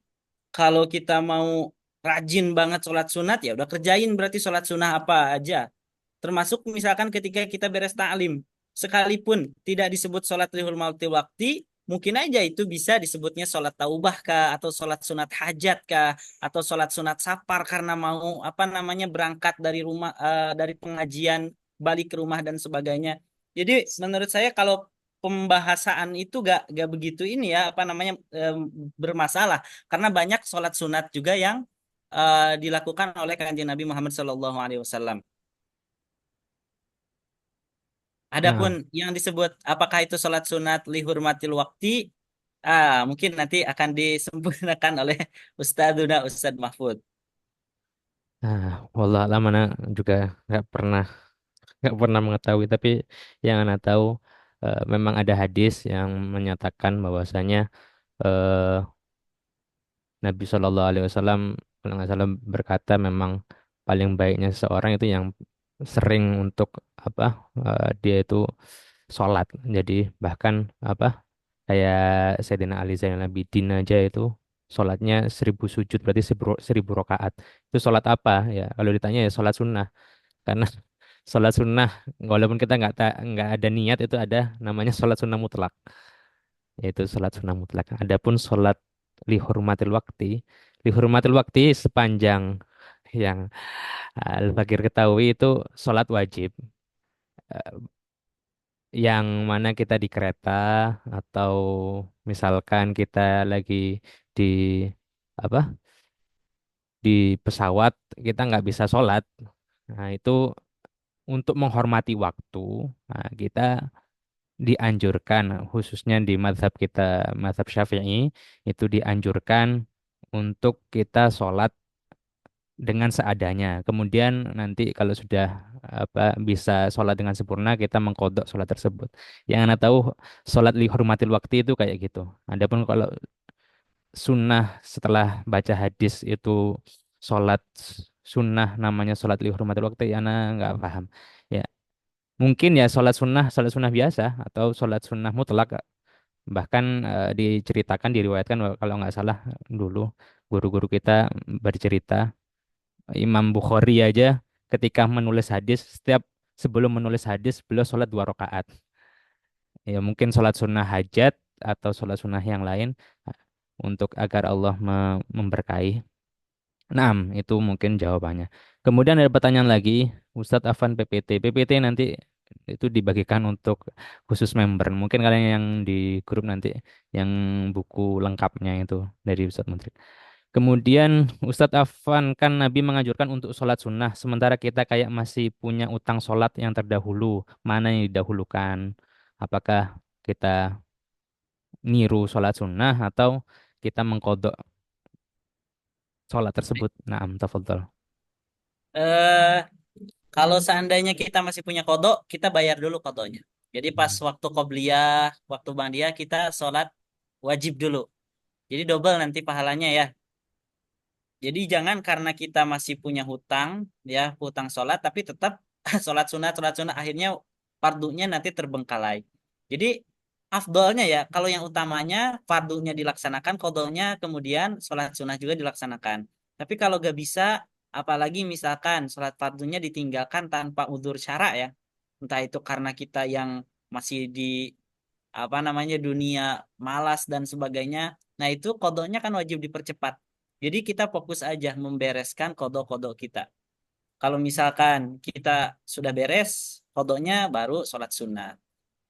kalau kita mau rajin banget sholat sunat ya udah kerjain berarti sholat sunnah apa aja. Termasuk misalkan ketika kita beres taklim, sekalipun tidak disebut sholat lihul mauti wakti, mungkin aja itu bisa disebutnya sholat taubah kah, atau sholat sunat hajat kah, atau sholat sunat safar karena mau apa namanya berangkat dari rumah, dari pengajian balik ke rumah dan sebagainya. Jadi menurut saya kalau pembahasan itu gak begitu ini ya apa namanya bermasalah karena banyak sholat sunat juga yang dilakukan oleh kanjeng Nabi Muhammad SAW. Adapun nah, yang disebut apakah itu sholat sunat lihurmatil wakti, mungkin nanti akan disempurnakan oleh Ustadzuna Ustadz Mahfud. nah, wallah alam ana juga nggak pernah nggak pernah mengetahui. Tapi yang ana tahu memang ada hadis yang menyatakan bahwasanya eh, Nabi Shallallahu Alaihi Wasallam kalau nggak salah berkata memang paling baiknya seseorang itu yang sering untuk apa dia itu sholat. Jadi bahkan apa kayak Sayyidina Ali Zainal Abidin aja itu sholatnya 1.000 sujud berarti 1.000 rakaat. Itu sholat apa ya? Kalau ditanya ya sholat sunnah karena sholat sunnah walaupun kita nggak ada niat itu ada namanya sholat sunnah mutlak, yaitu sholat sunnah mutlak. Adapun sholat lihurmatil wakti sepanjang yang Al-Fakir ketahui itu sholat wajib. yang mana kita di kereta atau misalkan kita lagi di apa di pesawat kita nggak bisa sholat. Nah, itu untuk menghormati waktu, nah, kita dianjurkan, khususnya di mazhab kita, mazhab Syafi'i, itu dianjurkan untuk kita sholat dengan seadanya. Kemudian nanti kalau sudah bisa sholat dengan sempurna, kita mengkodok sholat tersebut. Yang Anda tahu, sholat li hurmatil waktu itu kayak gitu. Adapun kalau sunnah setelah baca hadis itu sholat sunnah namanya sholat li hurmatil waktu, ya Anda nggak paham. Ya, mungkin ya sholat sunnah biasa atau sholat sunnah mutlak. Bahkan diceritakan, diriwayatkan kalau nggak salah dulu guru-guru kita bercerita Imam Bukhari aja ketika menulis hadis, setiap sebelum menulis hadis beliau sholat 2 rakaat. Ya mungkin sholat sunnah hajat atau sholat sunnah yang lain untuk agar Allah memberkahi. Nah, itu mungkin jawabannya. Kemudian ada pertanyaan lagi, Ustadz Afan PPT. PPT nanti itu dibagikan untuk khusus member. Mungkin kalian yang di grup nanti yang buku lengkapnya itu dari Ustadz Menteri. Kemudian Ustadz Afan, kan Nabi menganjurkan untuk sholat sunnah, sementara kita kayak masih punya utang sholat yang terdahulu. Mana yang didahulukan? Apakah kita niru sholat sunnah atau kita mengkodok sholat tersebut? Naam, tafadhol. Eh, kalau seandainya kita masih punya kodok, kita bayar dulu kodoknya. Jadi pas Hmm. waktu qobliyah, waktu ba'diyah kita sholat wajib dulu. Jadi double nanti pahalanya ya. Jadi jangan karena kita masih punya hutang, ya hutang sholat, tapi tetap sholat sunat akhirnya fardunya nanti terbengkalai. Jadi afdolnya ya, kalau yang utamanya fardunya dilaksanakan, qadanya kemudian sholat sunat juga dilaksanakan. Tapi kalau gak bisa, apalagi misalkan sholat fardunya ditinggalkan tanpa udzur syara ya, entah itu karena kita yang masih di apa namanya dunia malas dan sebagainya. Nah itu kodoknya kan wajib dipercepat. Jadi kita fokus aja membereskan kodok-kodok kita. Kalau misalkan kita sudah beres, kodoknya baru sholat sunat.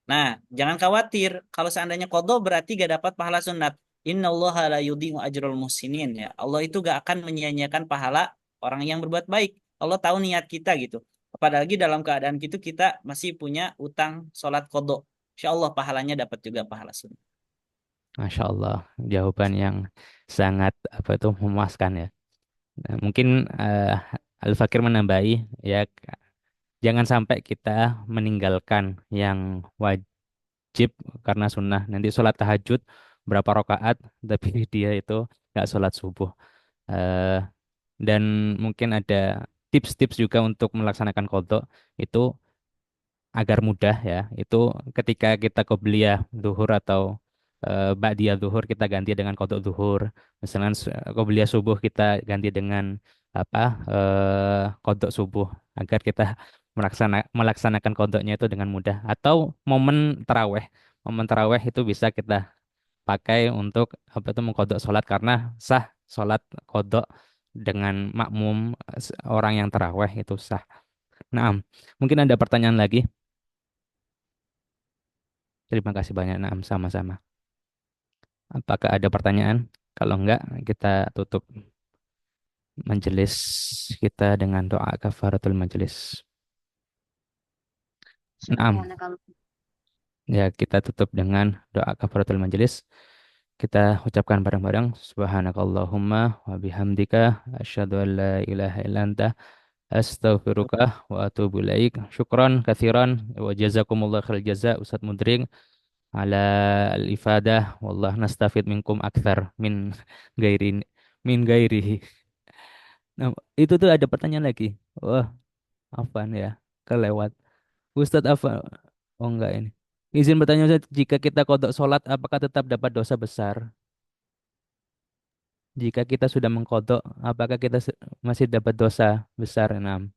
Nah, jangan khawatir. Kalau seandainya kodok berarti gak dapat pahala sunat. Innallaha la yudhi'u ajrul muhsinin ya. Allah itu gak akan menyia-nyiakan pahala orang yang berbuat baik. Allah tahu niat kita gitu. Apalagi dalam keadaan gitu kita masih punya utang sholat kodok. Insya Allah pahalanya dapat juga pahala sunat. Masya Allah, jawaban yang sangat apa itu memuaskan ya. Nah, mungkin Al-Fakir menambahi ya, jangan sampai kita meninggalkan yang wajib karena sunnah. Nanti sholat tahajud berapa rakaat, tapi dia itu nggak sholat subuh. Eh, dan mungkin ada tips-tips juga untuk melaksanakan qadha itu agar mudah ya. Itu ketika kita qobliyah zuhur atau ba'diyah zuhur kita ganti dengan qadha zuhur. Misalnya qobliyah subuh kita ganti dengan apa qadha subuh agar kita melaksanakan qadanya itu dengan mudah. Atau momen taraweh. Momen taraweh itu bisa kita pakai untuk apa itu mengkodok sholat karena sah sholat kodok dengan makmum orang yang taraweh itu sah. Nah, mungkin ada pertanyaan lagi. Terima kasih banyak. Nah, sama-sama. Apakah ada pertanyaan? Kalau enggak, kita tutup majelis kita dengan doa kafaratul majelis. Nah, ya kita tutup dengan doa kafaratul majelis. Kita ucapkan bareng-bareng subhanakallahumma wa bihamdika asyhadu an la ilaha illa anta astaghfiruka wa atubu ilaik. Syukron katsiran wa jazakumullah khair jaza Ustaz Mudring ala al-ifadah wallah nastafid minkum akthar gairi min gairihi. Nah, itu tuh ada pertanyaan lagi. Wah, Afan ya, kelewat. Ustadz Afan, oh enggak ini. Izin bertanya Ustadz, jika kita kodok sholat, apakah tetap dapat dosa besar? Jika kita sudah mengkodok, apakah kita masih dapat dosa besar? Enam.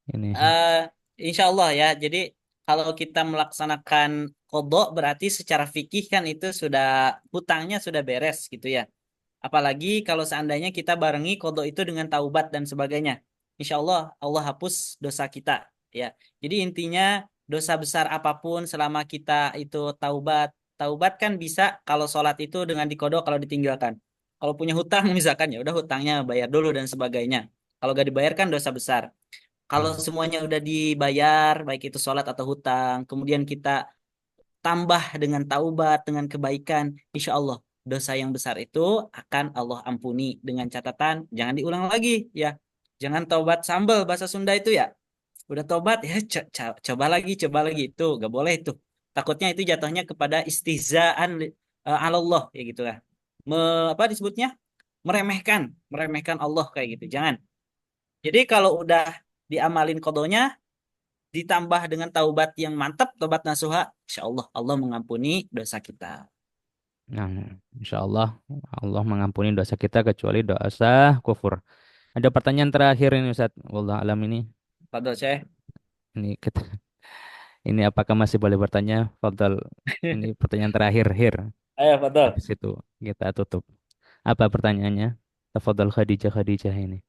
Ini. Eh, insya Allah ya. Jadi kalau kita melaksanakan kodok berarti secara fikih kan itu sudah hutangnya sudah beres gitu ya. Apalagi kalau seandainya kita barengi kodok itu dengan taubat dan sebagainya. Insya Allah Allah hapus dosa kita ya. Jadi intinya dosa besar apapun selama kita itu taubat. Taubat kan bisa kalau sholat itu dengan dikodok kalau ditinggalkan. Kalau punya hutang misalkan ya udah hutangnya bayar dulu dan sebagainya. Kalau gak dibayar kan dosa besar. Kalau Hmm. semuanya udah dibayar, baik itu sholat atau hutang, kemudian kita tambah dengan taubat, dengan kebaikan, insya Allah dosa yang besar itu akan Allah ampuni dengan catatan jangan diulang lagi ya. Jangan taubat sambal bahasa Sunda itu ya. Udah tobat ya coba lagi itu gak boleh itu. Takutnya itu jatuhnya kepada istihzaan ala Allah ya gitu lah. Apa disebutnya? Meremehkan, meremehkan Allah kayak gitu. Jangan. Jadi kalau udah diamalin kodonya ditambah dengan taubat yang mantap, taubat nasuha, insya Allah Allah mengampuni dosa kita. Nah, insya Allah Allah mengampuni dosa kita kecuali dosa kufur. Ada pertanyaan terakhir ini Ustaz. Wallah alam ini. Fadol Syekh. Ini kita, ini apakah masih boleh bertanya? Fadal. Ini pertanyaan terakhir, Hir. Ayo Fadol. Habis itu kita tutup. Apa pertanyaannya? Tafadhal Khadijah Khadijah ini.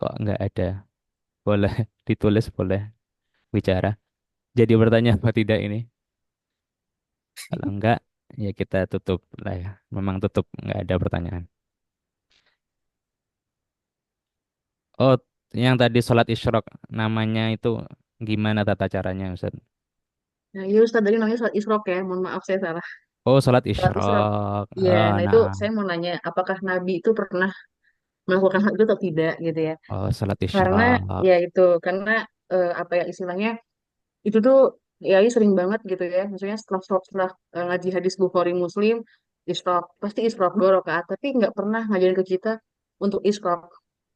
Kok nggak ada? Boleh ditulis, boleh bicara. Jadi bertanya apa tidak ini? Kalau enggak, ya kita tutup lah ya. Memang tutup, nggak ada pertanyaan. Oh, yang tadi sholat isyrok namanya itu gimana tata caranya, Ustaz? Nah, iya Ustaz, tadi namanya sholat isrok ya. Mohon maaf saya salah. Oh, sholat Sholat isrok. isyrok. Iya, Oh, nah itu nah. saya mau nanya, apakah Nabi itu pernah melakukan hal itu atau tidak gitu ya? Oh, sholat Karena isyrok. ya itu, karena apa ya istilahnya, itu tuh ya ini sering banget gitu ya. Maksudnya setelah ngaji hadis Bukhari Muslim, isrok, pasti isrok 2 rakaat. Tapi nggak pernah ngajarin ke kita untuk isrok.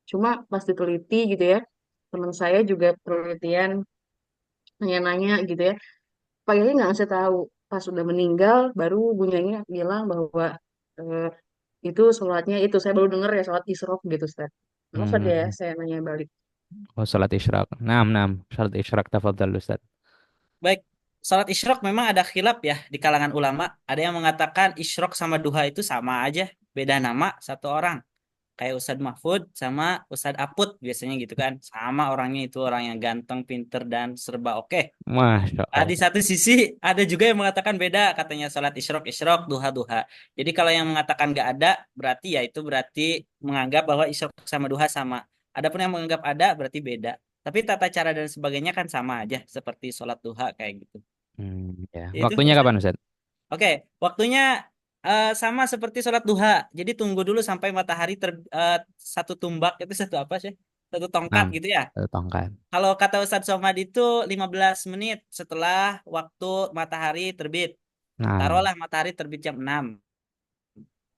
Cuma pas diteliti gitu ya, teman saya juga penelitian nanya-nanya gitu ya. Pak Yai nggak ngasih tahu pas sudah meninggal baru Bunyanya bilang bahwa eh, itu sholatnya itu saya baru dengar ya sholat isrok gitu Ustaz. Maaf ya Hmm. saya nanya balik. Oh, sholat isyrok. Naam, naam. Sholat isyrok tafadhal, Ustaz. Baik, salat isyrok memang ada khilaf ya di kalangan ulama. Ada yang mengatakan isyrok sama duha itu sama aja, beda nama satu orang. Kayak Ustadz Mahfud sama Ustadz Aput biasanya gitu kan. Sama orangnya itu orang yang ganteng, pinter, dan serba oke. Masya Di Allah. satu sisi ada juga yang mengatakan beda, katanya salat isyrok, isyrok, duha, duha. Jadi kalau yang mengatakan nggak ada, berarti ya itu berarti menganggap bahwa isyrok sama duha sama. Adapun yang menganggap ada, berarti beda. Tapi tata cara dan sebagainya kan sama aja, seperti sholat duha kayak gitu. Ya. Itu Waktunya Ustaz. kapan, Ustaz? Oke, waktunya sama seperti sholat duha. Jadi tunggu dulu sampai matahari satu tumbak itu satu apa sih? Satu tongkat Naam. gitu ya. Satu tongkat. Kalau kata Ustadz Somad itu 15 menit setelah waktu matahari terbit. Naam. Taruhlah matahari terbit jam 6.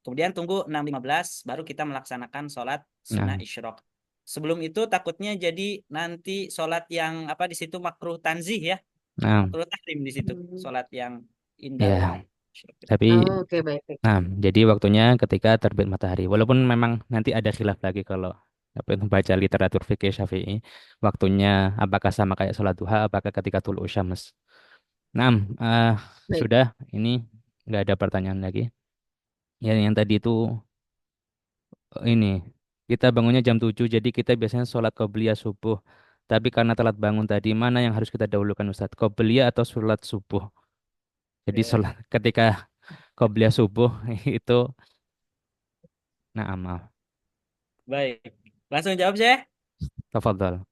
Kemudian tunggu 6.15 baru kita melaksanakan sholat sunnah Naam. isyrok. Sebelum itu takutnya jadi nanti sholat yang apa di situ makruh tanzih ya. Naam. Makruh tahrim di situ. Hmm. Sholat yang indal Ya. isyrok. Tapi, Oh, oke baik, baik. nah, jadi waktunya ketika terbit matahari. Walaupun memang nanti ada khilaf lagi kalau apa itu baca literatur fikih Syafi'i, waktunya apakah sama kayak sholat duha, apakah ketika tulu syams. Nah, eh, Baik. sudah ini nggak ada pertanyaan lagi. Yang tadi itu ini kita bangunnya jam 7, jadi kita biasanya sholat qobliyah subuh. Tapi karena telat bangun tadi, mana yang harus kita dahulukan Ustadz? Qobliyah atau sholat subuh? Jadi Oke. sholat ketika qobliyah subuh itu, nah amal. Baik. Langsung jawab saya. Tafadhol.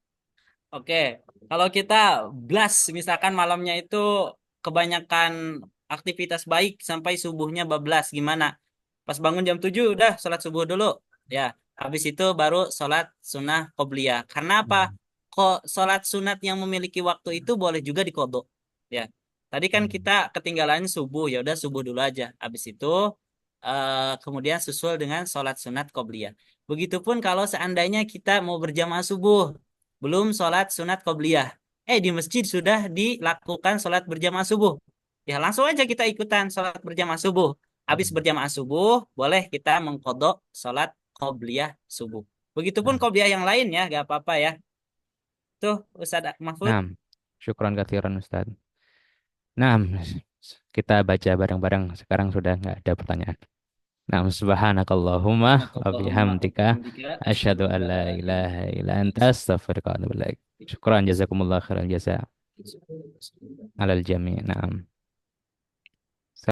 Oke, kalau kita blast misalkan malamnya itu kebanyakan aktivitas baik sampai subuhnya bablas gimana? Pas bangun jam 7 udah sholat subuh dulu. Ya, habis itu baru sholat sunnah qobliyah. Karena apa? Hmm. Kok sholat sunat yang memiliki waktu itu boleh juga dikodok. Ya, tadi kan Hmm. kita ketinggalan subuh ya udah subuh dulu aja. Habis itu kemudian susul dengan sholat sunat qobliyah. Begitupun kalau seandainya kita mau berjamaah subuh belum sholat sunat qobliyah. Di masjid sudah dilakukan sholat berjamaah subuh. Ya langsung aja kita ikutan sholat berjamaah subuh. Habis Hmm. berjamaah subuh, boleh kita mengkodok sholat qobliyah subuh. Begitupun Nah, qobliyah yang lain ya, gak apa-apa ya. Tuh, Ustadz Mahfud. nah, syukron kathiran Ustaz. Nah, kita baca bareng-bareng. Sekarang sudah nggak ada pertanyaan. Nah, subhanakallahumma wa Subhanakallahumma wa bihamdika bihamdika asyhadu asyhadu an an la la ilaha ilaha illa illa anta anta astaghfiruka wa atubu ilaik. Syukran jazakumullah khairan jasa. Alal jami. Naam.